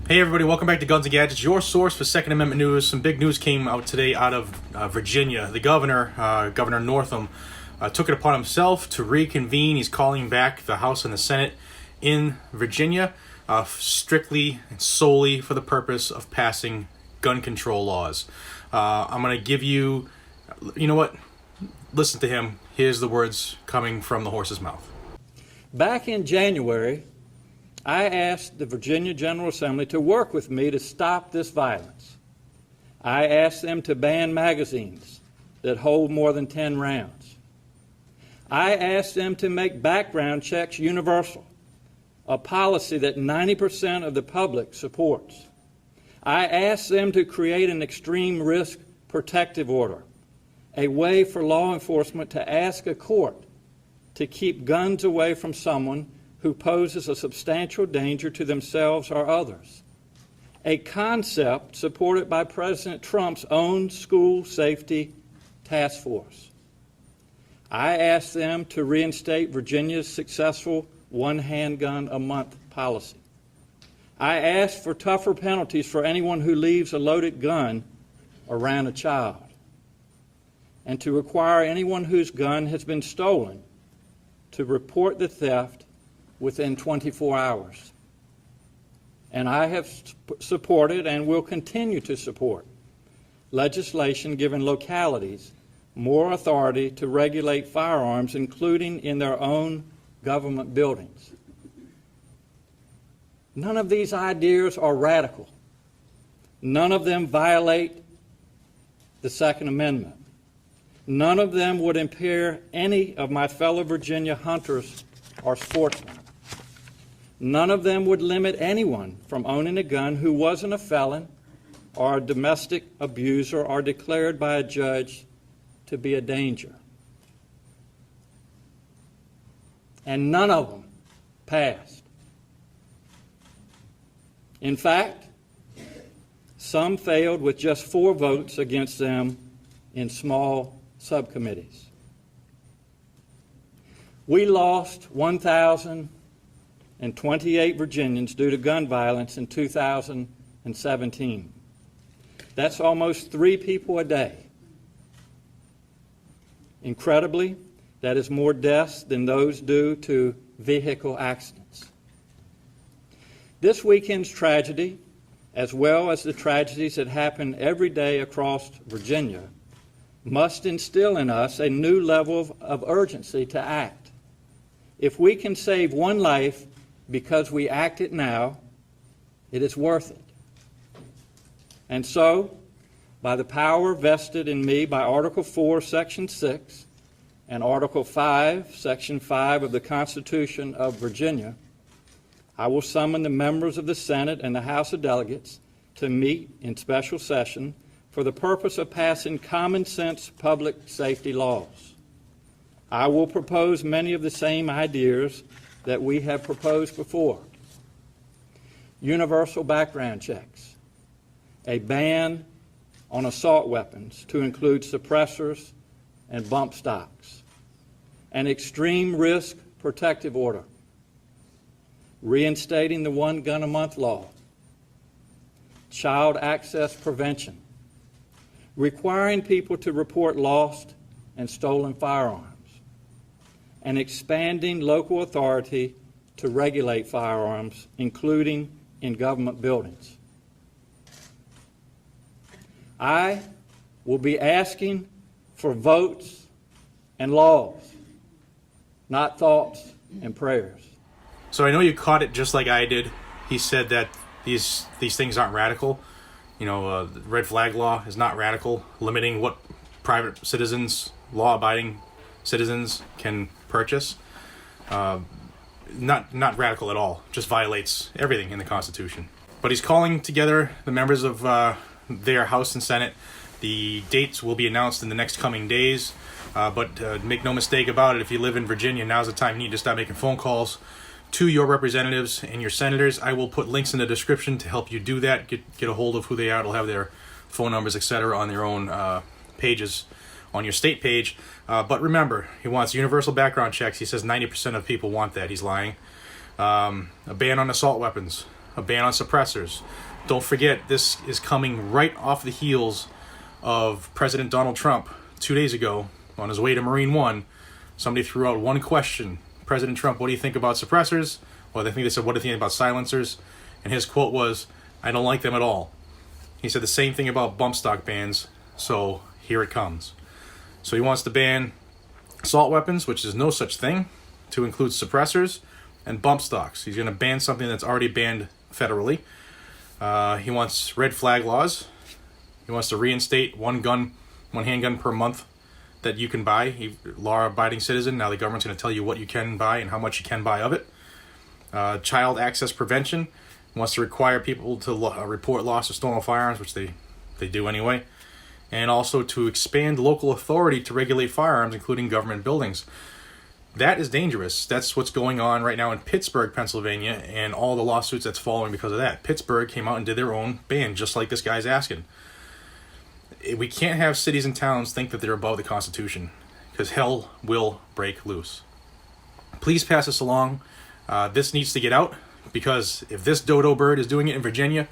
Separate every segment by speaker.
Speaker 1: Hey everybody, welcome back to Guns and Gadgets, your source for Second Amendment news. Some big news came out today out of Virginia. The governor, Governor Northam, took it upon himself to reconvene. He's calling back the House and the Senate in Virginia, strictly and solely for the purpose of passing gun control laws. I'm going to give you know what? Listen to him. Here's the words coming from the horse's mouth.
Speaker 2: Back in January, I asked the Virginia General Assembly to work with me to stop this violence. I asked them to ban magazines that hold more than 10 rounds. I asked them to make background checks universal, a policy that 90% of the public supports. I asked them to create an extreme risk protective order, a way for law enforcement to ask a court to keep guns away from someone who poses a substantial danger to themselves or others, a concept supported by President Trump's own school safety task force. I asked them to reinstate Virginia's successful one handgun a month policy. I asked for tougher penalties for anyone who leaves a loaded gun around a child, and to require anyone whose gun has been stolen to report the theft within 24 hours. And I have supported and will continue to support legislation giving localities more authority to regulate firearms, including in their own government buildings. None of these ideas are radical. None of them violate the Second Amendment. None of them would impair any of my fellow Virginia hunters or sportsmen. None of them would limit anyone from owning a gun who wasn't a felon or a domestic abuser or declared by a judge to be a danger. And none of them passed. In fact, some failed with just 4 votes against them in small subcommittees. We lost 1,028 Virginians due to gun violence in 2017. That's almost 3 people a day. Incredibly, that is more deaths than those due to vehicle accidents. This weekend's tragedy, as well as the tragedies that happen every day across Virginia, must instill in us a new level of urgency to act. If we can save one life because we act it now, it is worth it. And so, by the power vested in me by Article 4, Section 6, and Article 5, Section 5 of the Constitution of Virginia, I will summon the members of the Senate and the House of Delegates to meet in special session for the purpose of passing common sense public safety laws. I will propose many of the same ideas that we have proposed before. Universal background checks, a ban on assault weapons to include suppressors and bump stocks, an extreme risk protective order, reinstating the one gun a month law, child access prevention, requiring people to report lost and stolen firearms, and expanding local authority to regulate firearms, including in government buildings. I will be asking for votes and laws, not thoughts and prayers.
Speaker 1: So I know you caught it just like I did. He said that these things aren't radical. The red flag law is not radical, limiting what private citizens, law-abiding citizens can purchase. Not radical at all. Just violates everything in the Constitution. But he's calling together the members of their House and Senate. The dates will be announced in the next coming days. But make no mistake about it, if you live in Virginia, now's the time you need to start making phone calls to your representatives and your senators. I will put links in the description to help you do that. Get a hold of who they are. It'll have their phone numbers, etc. on their own pages on your state page. But remember, he wants universal background checks. He says 90% of people want that. He's lying. A ban on assault weapons. a ban on suppressors. Don't forget, this is coming right off the heels of President Donald Trump 2 days ago on his way to Marine One. Somebody threw out one question: President Trump, what do you think about suppressors? Well, I think they said, what do you think about silencers? And his quote was, I don't like them at all. He said the same thing about bump stock bans, so here it comes. So he wants to ban assault weapons, which is no such thing, to include suppressors and bump stocks. He's going to ban something that's already banned federally. He wants red flag laws. He wants to reinstate one handgun per month that you can buy. Law-abiding citizen. Now the government's going to tell you what you can buy and how much you can buy of it. Child access prevention. He wants to require people to report loss of stolen firearms, which they do anyway. And also to expand local authority to regulate firearms, including government buildings. That is dangerous. That's what's going on right now in Pittsburgh, Pennsylvania, and all the lawsuits that's following because of that. Pittsburgh came out and did their own ban, just like this guy's asking. We can't have cities and towns think that they're above the Constitution, because hell will break loose. Please pass this along. This needs to get out, because if this dodo bird is doing it in Virginia,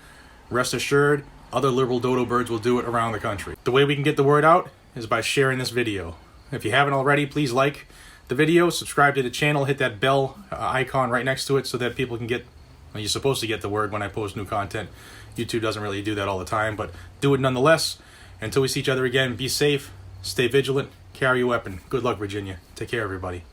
Speaker 1: rest assured, other liberal dodo birds will do it around the country. The way we can get the word out is by sharing this video. If you haven't already, please like the video, subscribe to the channel, hit that bell icon right next to it so that people can get, well, you're supposed to get the word when I post new content. YouTube doesn't really do that all the time, but do it nonetheless. Until we see each other again, be safe, stay vigilant, carry a weapon. Good luck, Virginia. Take care, everybody.